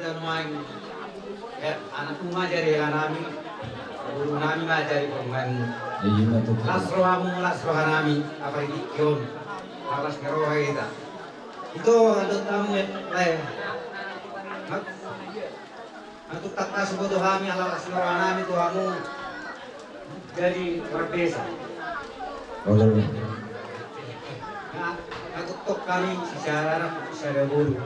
kita main ya anakku ngajari nami guru nami ngajari pemain Iya betul. lasroh nami apa ini yon alas ngeroha kita itu ada tamu ya aku tak kasih bodoh kami alas ngeroha nami itu kamu jadi berbeza. Kalau Nah, aku tok kami secara guru.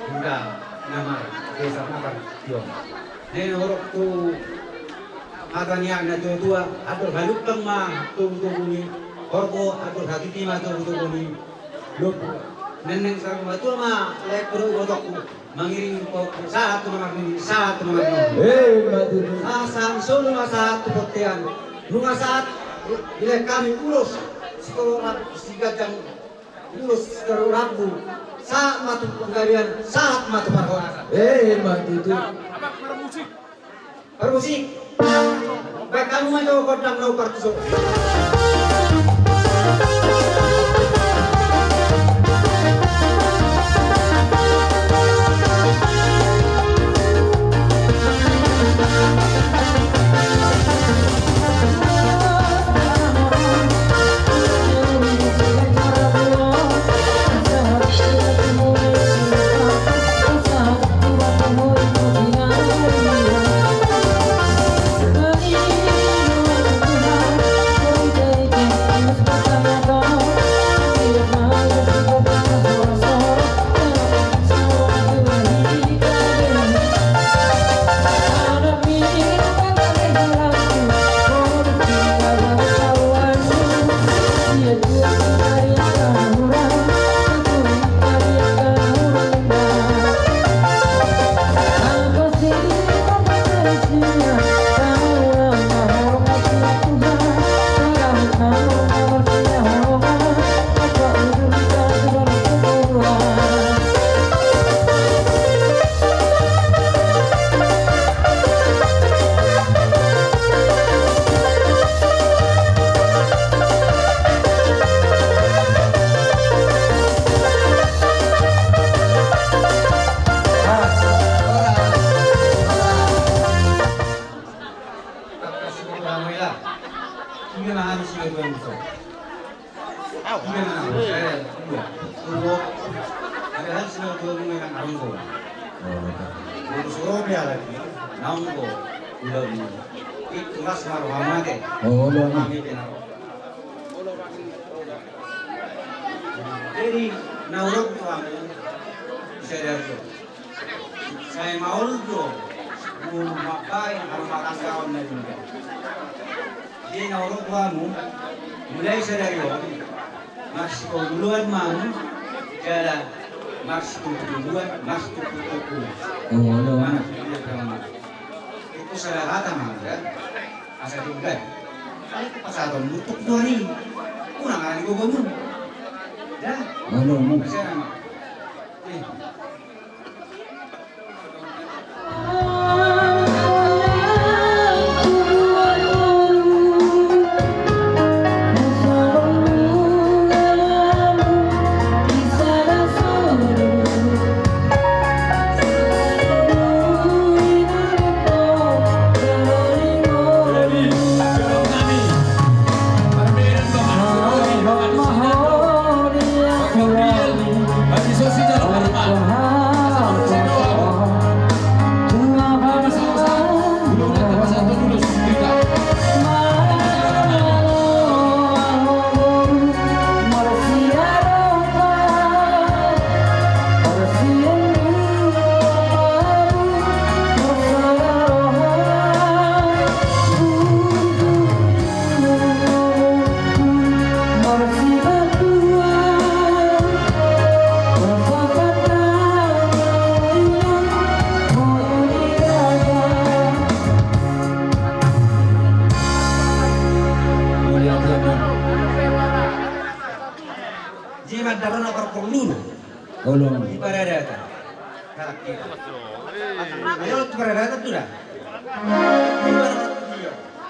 Enggak, nama desa apa yo. Nen orang tu agaknya na dua atur halukang mah tu ni. Orko atur hakiti mah tu ni. Lop. Neneng sarang batu mah lek perlu botok mengiring satu nomor ini satu nomor ini. mati. Asal solo satu potean. Lunga saat bila kami urus sekolah jang urus sekolah rabu saat matu penggalian saat matu perhoasan Mati itu. permusik baik kamu aja kodang no partuso Jadi naurok tu aku saya dari saya mau tu makai harus makan kawan dari juga. Jadi naurok tu aku mulai saya dari Meksiko duluan mau jalan Meksiko duluan Meksiko mana itu saya kata mah ya asal juga. Pas ada nutup tu ni kurang ada gue bangun. Ya, masih nama. Tolong. Ibarat ayo ibarat tu dah.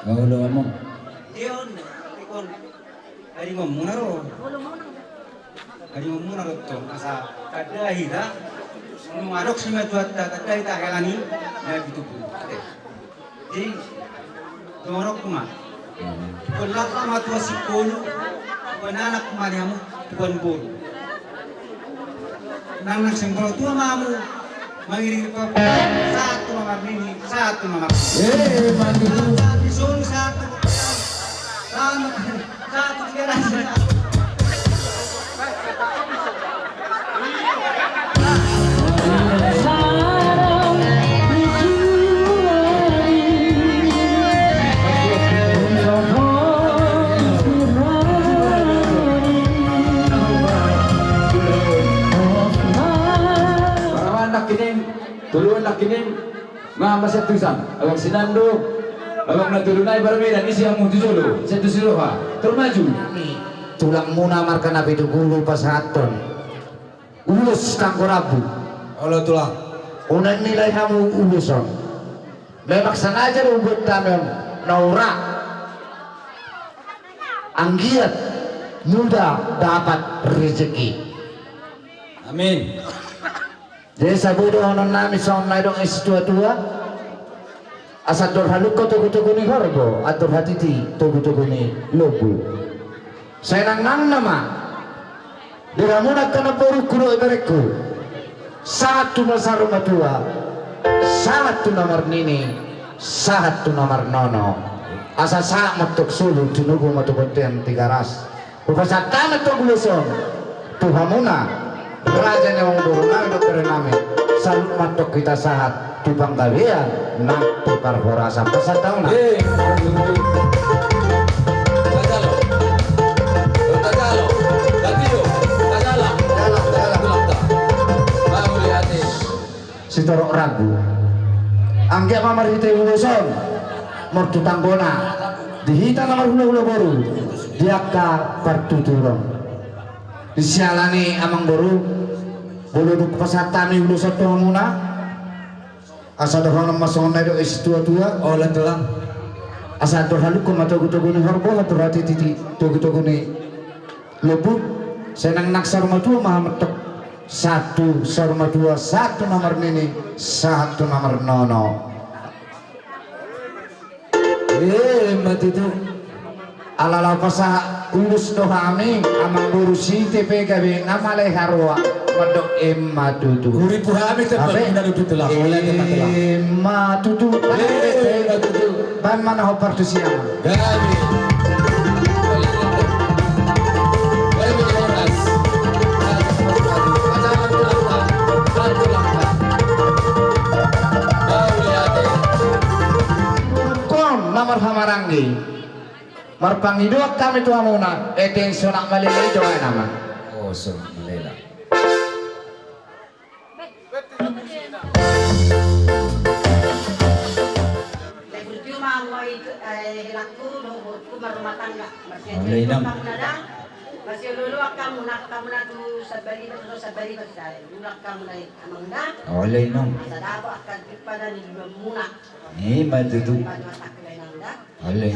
Kalau ngomong. Dia ikon hari memunaro. Hari memunaro tu asa kada hida nung adok sima tuat takai takelani na gitu pun. Jadi dorok kuma. Kolak sama tua si kolu, anak kumariamu tuan bolu. Nang sengkol tua mamu, mengiring ke satu nomor ini, satu nomor. Mati tu. Disuruh satu, satu tiga rasa. Tuluan nak kini mama setusan abang sinando abang natulunay barangay isi ang mutu dulu setu siroha termaju tulang muna marka nabi itu gulu pasaton ulus tangkorabu Allah tulang unan nilai kamu uluson bebak senaja ubut tamen naura anggiat muda dapat rezeki amin. jadi sabudo honon nami son naidong es tua asal dor haluk ko tugu ni horbo atur hatiti tugu ni lobu saya nang nama diramuna kana boru kuro ibareku satu masar rumah tua satu nomor nini satu nomor nono asa sa matuk sulu tinugu matuk konten tiga ras upasatana to guluson tuhamuna raja yang dorong dokter nami salut matuk kita sahat di Bangkawian nak tukar horasa pesan tahu nak si torok ragu angge mamar hite uluson mortu tanggona dihita nomor hulu baru diaka pertuturong disialani amang baru bulu duk pasatami uluson tuh muna asa dohana masona do es tua Oh lantulang asa doh haluk ko matogo-togo ni horbo atur hati titi togo-togo ni lebu senang naksar matua mahametok satu sarma dua satu nomor nini satu nomor nono mati tu alala pasah ulus dohami amang burusi TP gawe ngamale harwa wadok emma tutu guri puhami tepat dari tulang emma tutu ban mana hopar tu siapa Gabi nomor hamarangi marpangido kami tu amuna eten sonak malilay doa nama oh so lela masih lulu kamu nak tu sabari besar lunak kamu naik amangda oleh nom sadabo akan pada ni muna mati tu pada tak kenanda oleh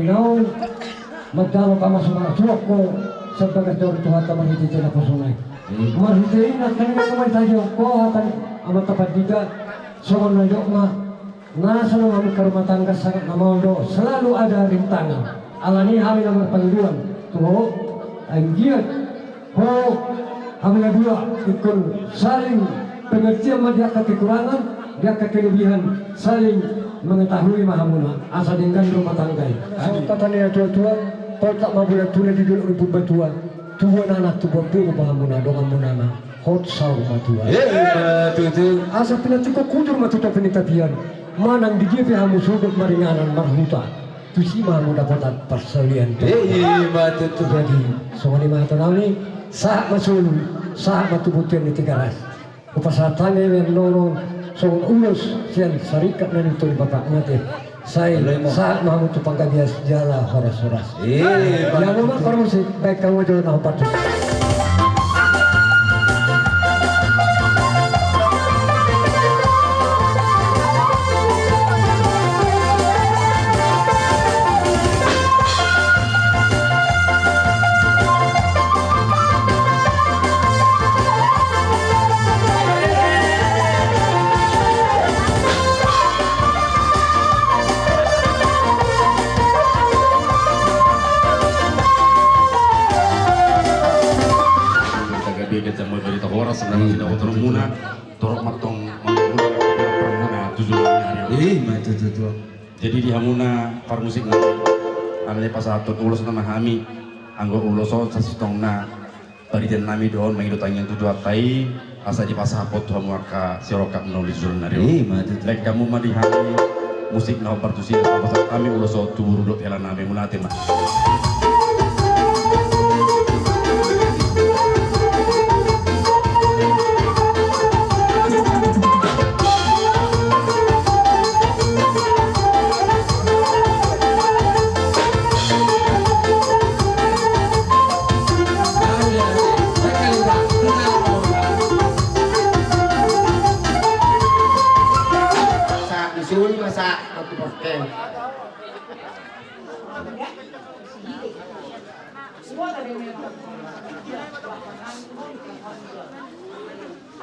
Panginoon, magdalo ka masumasuak ko sa bagastor Tuhan taman hiti na pasunay. Marhitiin at kanina kamay tayo ko atan amat tapat diga soon na yuk nga nasa naman karumatan ka sa namaulo selalu ada rintangan. Alani kami naman panggilan tuho ang giat ho kami na dua ikon saling pengertian dia kekurangan dia kelebihan saling mengetahui mahamuna asa dengan rumah tangga. So katanya tua-tua kalau tak mau boleh tulen di dulu ibu batua tua anak tu bombe mahamuna dongan munana hot sau matua. Betul. Asa pinatiko kudur matuta penitapian manang di dia hamu sudut maringanan marhuta tu si mahamu dapat persalian. Betul. Jadi soalnya mata nami sah masul sah matubutian di Tigaras. Upasatane yang nonon soal ulus sian sarikat na nito ni bapak mati. Saya saat mahu tu pangkabias jala horas-horas. Yang nomor permusik baik kamu jual nak patu. Sebenarnya tidak otor muna, torok matong muna permuna tujuannya hari. Jadi di hamuna parmusik nanti, alih pas atur ulos nama kami, anggo uloso sasutong na, baridan nami doon mengido tanyang tujuh atai, asa di pas hapot tuh muaka sirokat menulis jurnal. Lek kamu mah di hari musik nah partusi pas kami uloso tubur dok elan nami munate mah.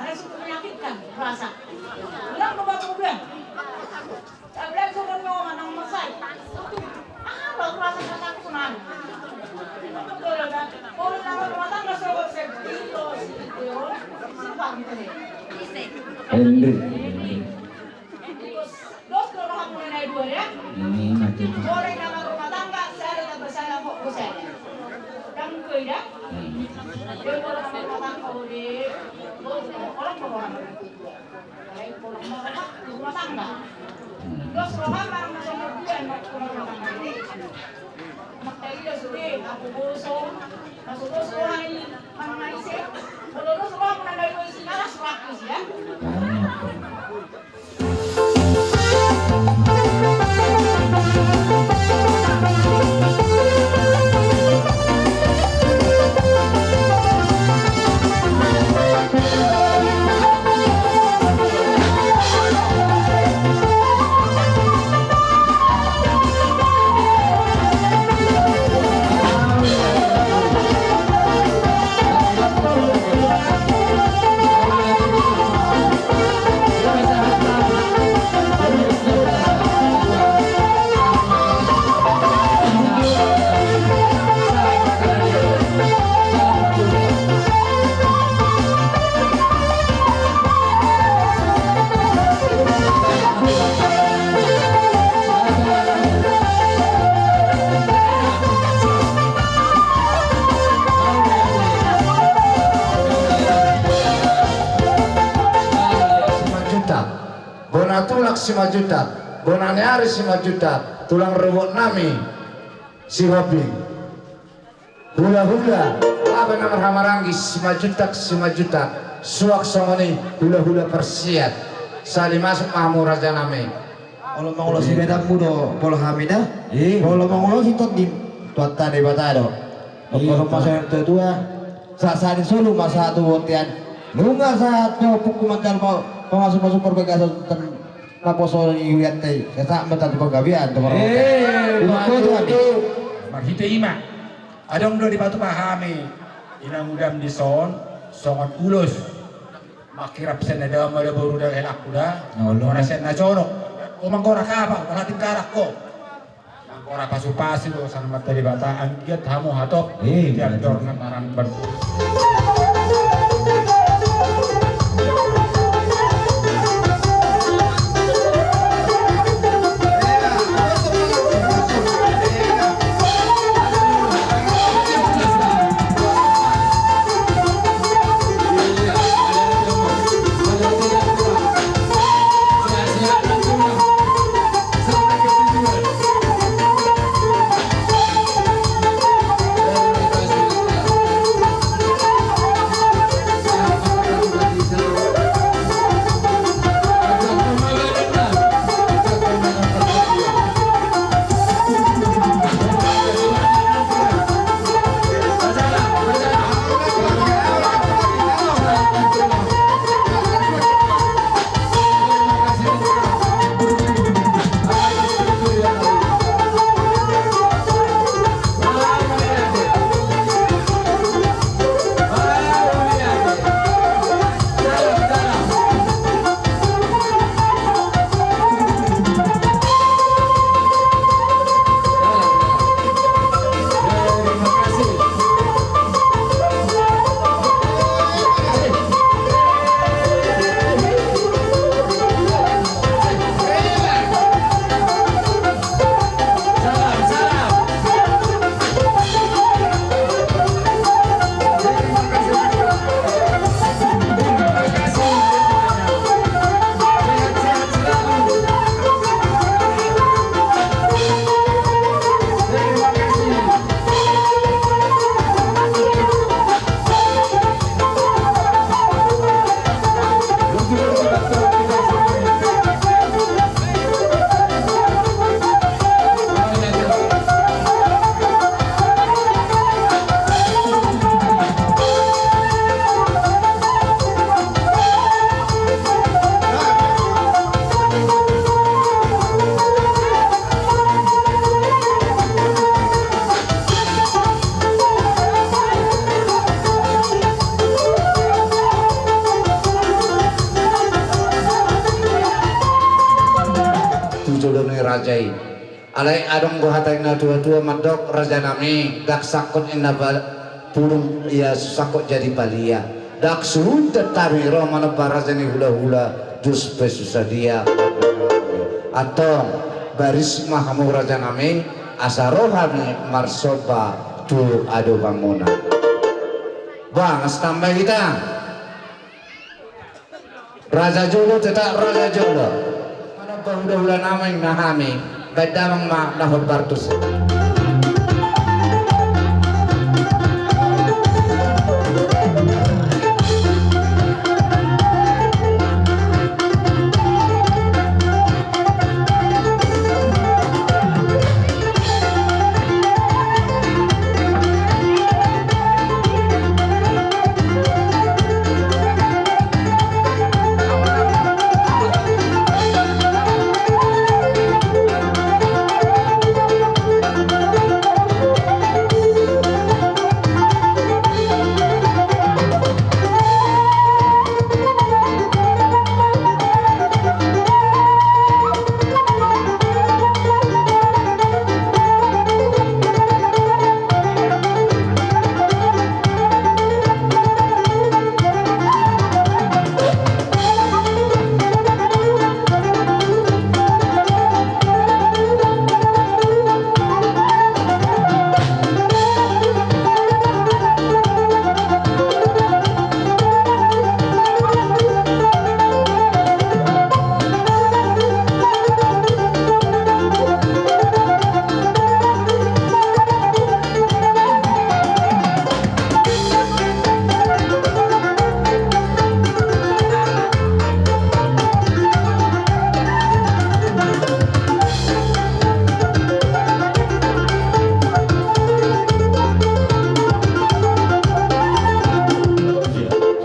Ada situ menyakitkan rasa. Bilang ke bapak bilang, saya bilang suruh nyoma nang masai. Lo rasa kata aku senang. Betul kan? Kalau nama rumah tangga sobat itu siapa gitu nih? Dos kalau kamu naik dua ya. Boleh nama rumah tangga saya tetap bersama kok saya. Dan cười đó. Tôi có làm một tháng rồi thì tôi có lắm rồi. Đấy, tôi làm một tháng thì nó tăng cả. Tôi số tháng mà nó sẽ một chuyện mà tôi làm này. Mặc tay là số đi, aku boso. Masuk boso hai, mana naik sih? Kalau boso aku nak dari sini lah seratus ya. Tulak 5 juta, bonane hari 5 juta, tulang rebot nami si hobi hula-hula apa nama hamarangi 5 juta suak songoni hula-hula persiat sali masuk mahmu raja nami kalau mengulas si bedak mudo pola hamida kalau mengulas itu di tuata de batado kalau masa yang tua saat di Solo masa satu wotian nunggak saat kau pukul makan mau masuk-masuk perbekasan naposo lihat teh saya mentat penggawian tuh Marhite ima. Adong do di batu pahami. Inang udam di son, songot ulus. Makirap sen ada mada baru dah enak udah. Ora sen na conok. O mangkora kapang, palatin karak ko. Mangkora pasu-pasu sana mata di bataan giat hamu hatok. Tiap dor ngamaran berku. rajai alai adong go hatayna dua-dua mandok raja nami dak sakot inna pulung ya sakot jadi balia dak sudah tamiro mana barazani hula-hula jus pesusah dia atau baris mahamu raja nami asarohami marsoba tu ado banguna bang tambah kita Raja Jolo tetap Raja Jolo. Mana bahula nama yang nahami, bedamang ma nahul bartus.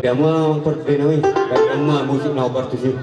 Kamu perbenawi, kamu musik nak bertusi.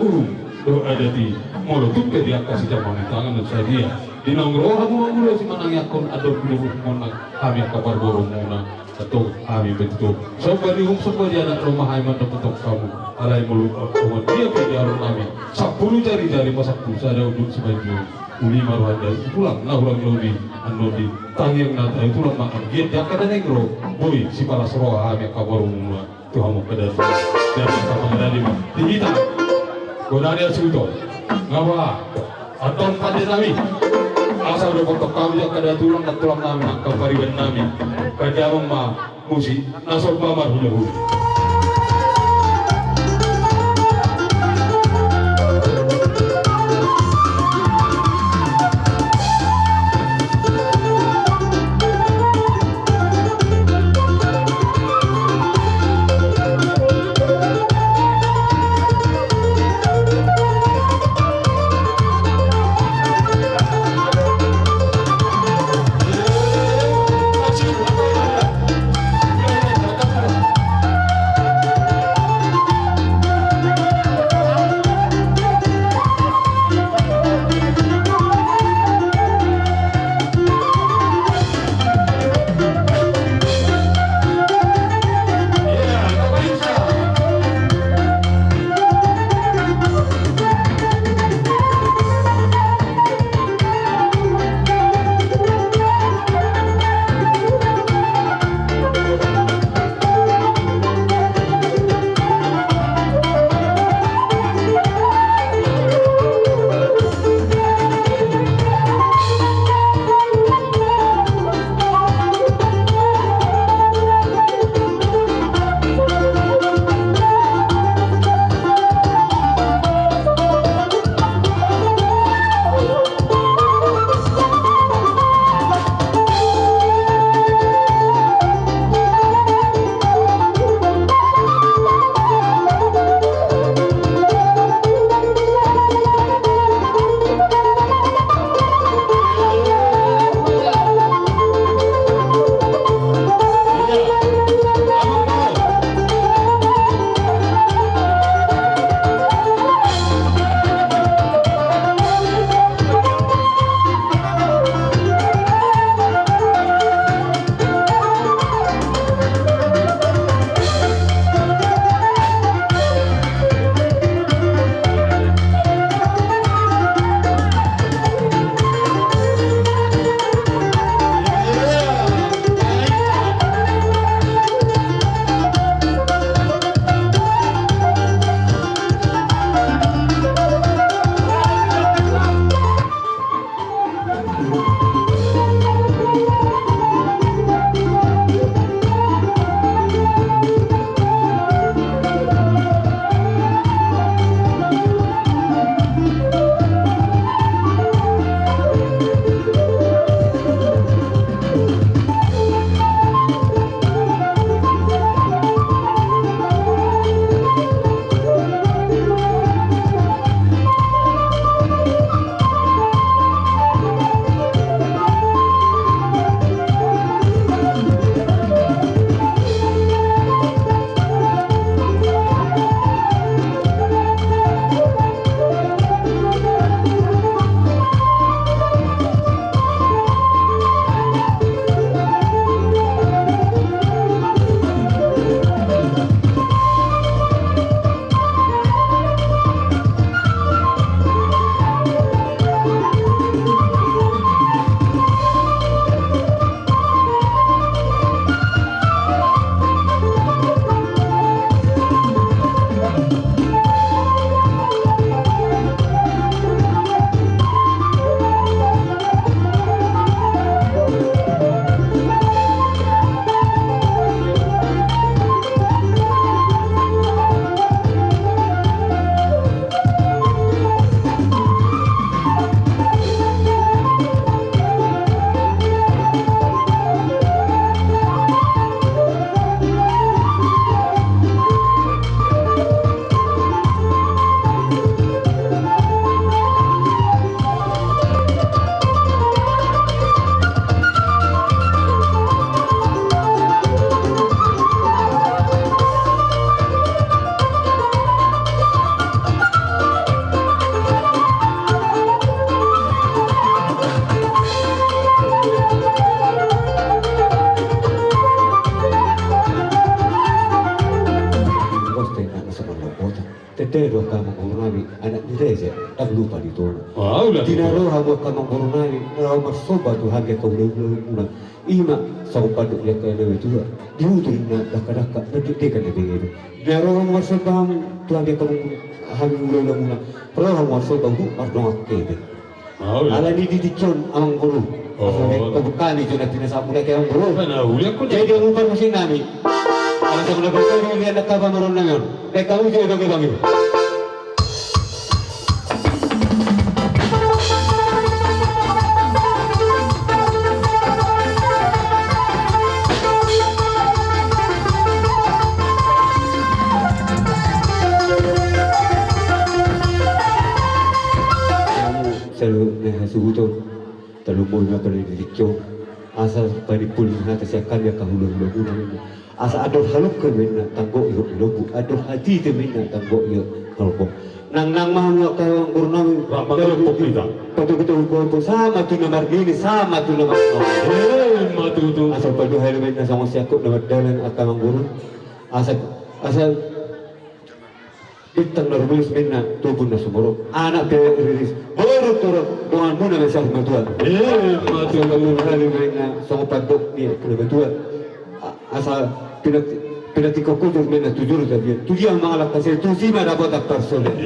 urung do ada di molotup ke dia kasih jaman tangan dan sadia di nongro hamu ulo si manang yakon adon kudu mona kami kabar borong mona atau kami betul sobari anak rumah haiman dapat kamu alai mulut kamu dia di arun kami 10 jari masak pulsa ada udut sebaju uli maruhanda pulang lah ulang lodi anodi tangiang nata itu lah makan dia kata negro boy si palas roha kami kabar mona tuh kamu kedat dari sama dari di kita Gonanya sudo, ngawa, aton pada nami, asal udah kotok kami yang kada tulang dan tulang nami, kapariban nami, kada mama musik, nasol mamar hulu. Tero ka mangurunami anak ni Reza tak lupa di tono. Ulah. Tinaro hawa ka mangurunami raw marsoba tu hage ka ulang ima sa padu ya ka lewe tu. Diutur na dakadaka nagite ka lewe. Tinaro marsoba tu hage ka hage ulang raw marsoba hu ardong akede. Ala ni didikyon ang guru. Kabukani jud na tinasabu na kay ang guru. Jadi ang upang kasi nami. Ala sa mga bagay ni anak ka maron na yon. Kay kamu jud ka bangin. Suguton talumol na pala didikyo asa paripul na ta siya kanya kahulog-hulog na asa ador halok ka min na tanggo iyo ilobo ador hati te min na tanggo iyo halok nang mahangyo kayo ang gurnami patututuh ko sama tu na margini sama tu na matutu asa paduhay min na sa siya ko na madalan at kamang guru asa Itang narubis minna tubun na sumurok. Anak kaya riris. Baru turut doan muna na siya kumatuan. Matuan kami mahali minna sa kupadok niya kumatuan. Asa pinatikokutos minna tujur sabihin. Tuji ang mga lakasir. Tuji man dapat ak personel.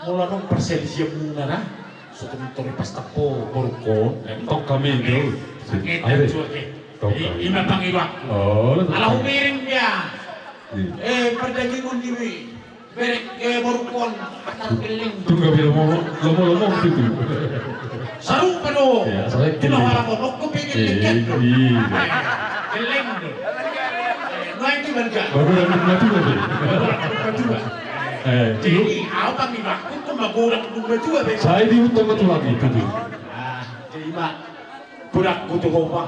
Mula nung perselisiya muna na. So tumitori pas tapo borukon. Tok kami itu. Sakit na suwake. Ima pangiwak. Ala humiring niya. Perdagingon diri. Berek borukon. Tarpiling. Tunggu biar lomo gitu. Sarung pa do. Tinawala ko. Loko pingin liket. Keling do. Nuay itu berga. Baru mati lagi. Jadi, ako pang ibakot ko magurak kung medyo. Saya diutang itu lagi itu. Jadi mak, burak ko to pa.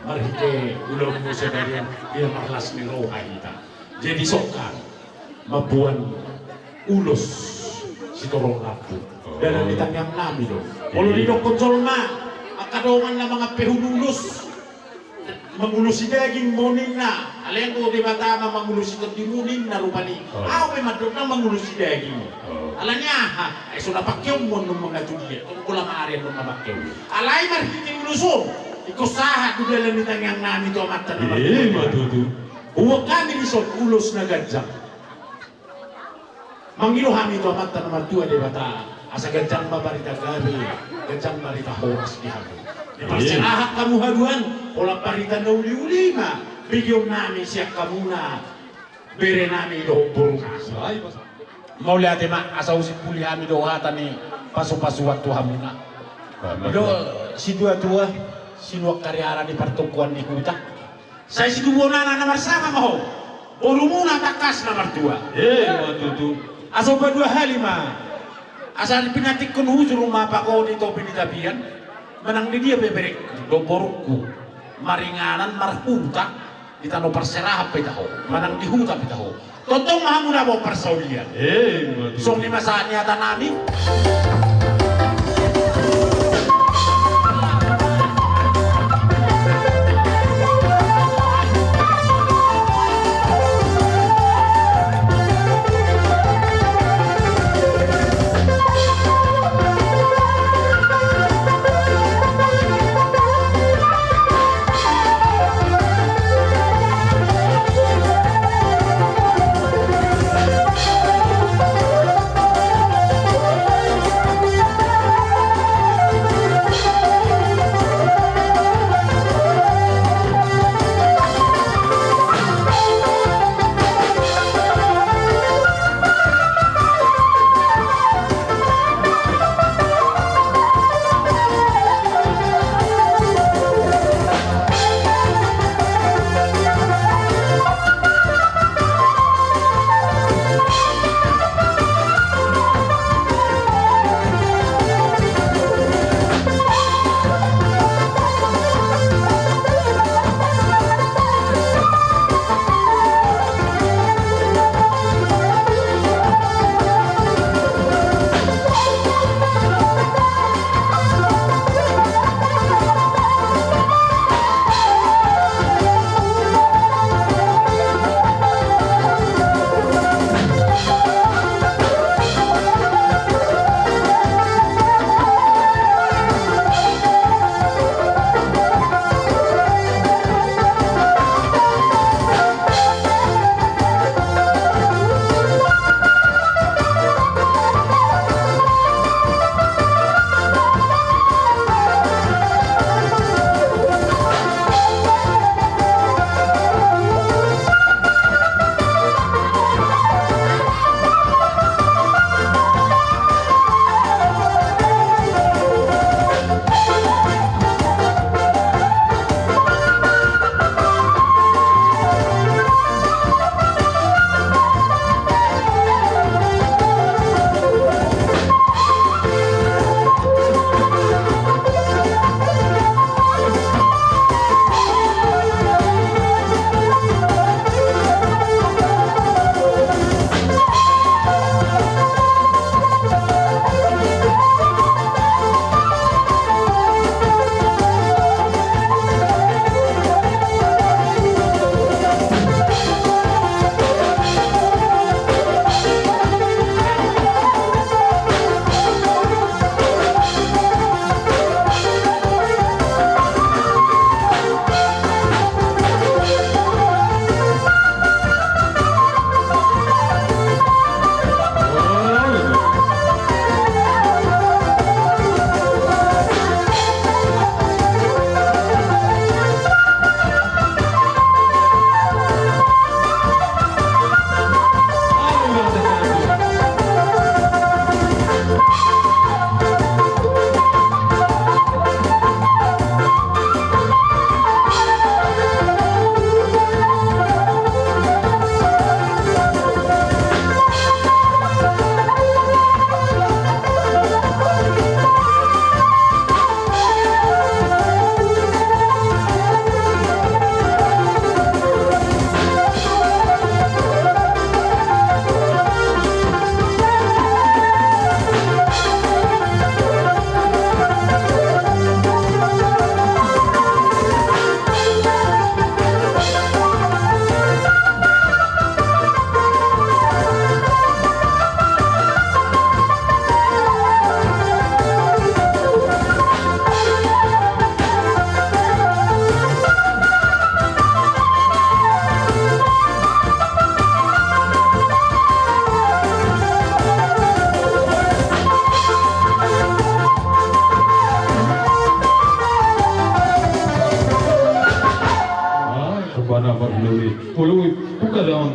Marhike ulong mo sa darian, dia maklas ni roha ita. Jadi sokan, mabuan ulos si torong apo. Dalam ditanyang namin do. Walau dito konsol na, akadongan na mga pehunulos. Mangulus si daging morning na. Alayan ko di bata mangulus si timunin na rupani. Ako may madok na mangulus si daging. Alam niya ha, ay so napakyaw mo nung mga tuliya. Kung kulang maariyan nung mapakyaw. Alay marhiti uluso. Ikusahat ko dalam nitanyang namin to amat na matutu. Huwag kami lisod ulos na gadyang. Mangiluhami to amat na martua di bata. Asa gadyang mabarita gabi. Gadyang marita horas di hapon. Perserahat kamu haduan, olah paritan na uli-uli ma. Bigyan namin siya kamuna. Bere namin do burungas. Mau lihat ma, asa usip puli kami do hata ni pasu-pasuat tuha muna. Do si tua-tua sinuak karyara di pertukuan di huta. Saya si dua nana nomor sama mau. Bolu muna takas nomor 2. Matutu. Asa berdua hali ma. Asa pinatik kun hujur rumah pak kau di topi di tapian. Menang di dia beberek do borukku maringanan marhuta di tanah perserah apa tahu menang di huta tahu tontong mahamuna mau persaulian song di masa nyata nami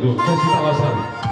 Sinando, sesi Talasari.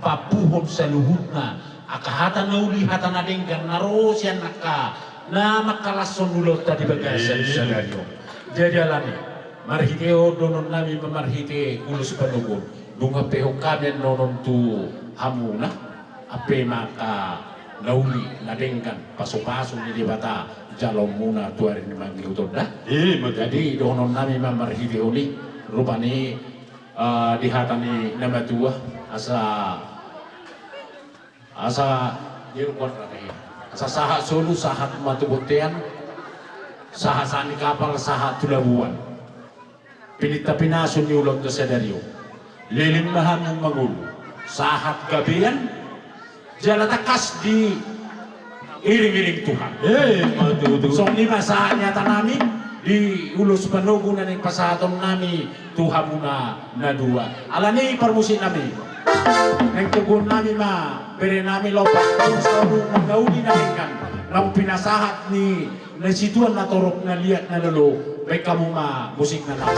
papuhon sa luhut na akahatan na ulihatan na denggan naro siya naka na makalason ulo tadi bagasan sadario. Jadi alani marhiteo donon nami memarhite ulo sepanugon. Dunga peho kami nonon tu hamuna ape maka nauli nadengkan paso-paso di bata jalom muna tuarin manggil dah. Jadi donon nami memarhite uli rupani dihatani nama tua asa dirukon rakyat. Asa sahat solu sahat matubotean sahat sani kapal sahat tulabuan. Pinita pinasun ni ulong to sedario. Lilimbahan ng magulo. Sahat gabian. Jalatakas di iring-iring Tuhan. So lima saat nyata namin di ulus panugunan ng pasaton nami Tuhan muna na dua. Alani permusin nami. Nang tugon nami bere nami lopak kung selalu magauli namin kan. Nang pinasahat ni situan na torok na liat na lalo. Baik kamu musik na lang.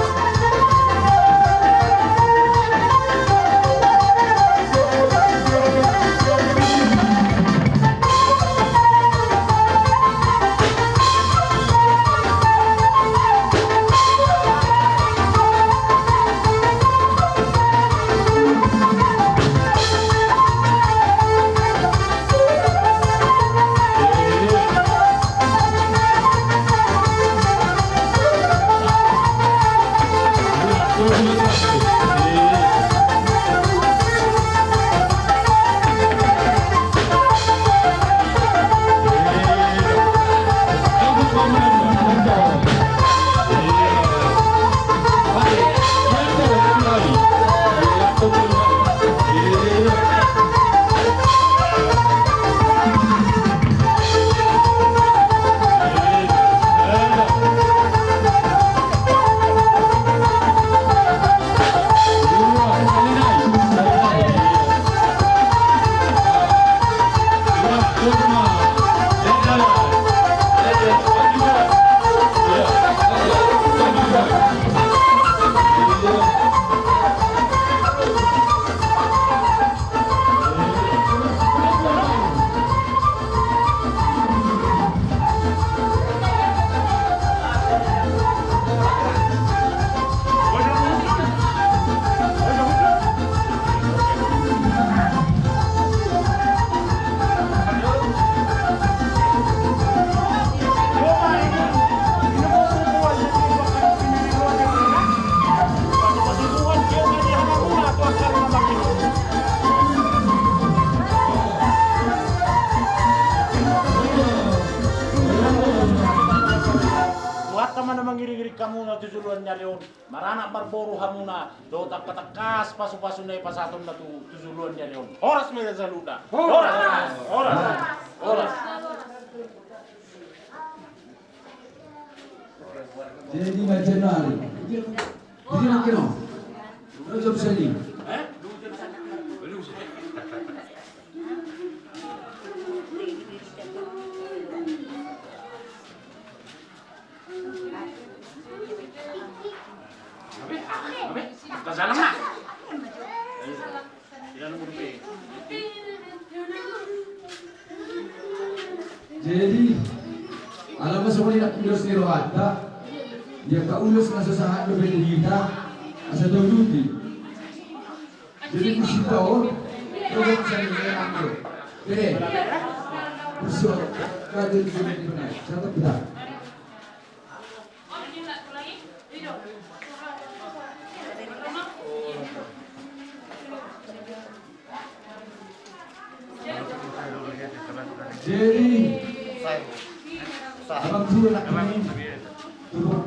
Kamu na tujuluan niya leon marana barboro hamuna do takas pasu-pasu na pasaton na tujuluan niya leon oras may saluda oras Jadi macam mana? Jadi nak kena? Belum sini. Salam nak. Jadi alam semua nak ulus ni rohata dia ka ulus masa sahat lebih kita asa duluti. Jadi mesti tahu kalau saya ni aku. Jadi so kada di sini benar. Satu benar. Jadi abang suruh nak kami turun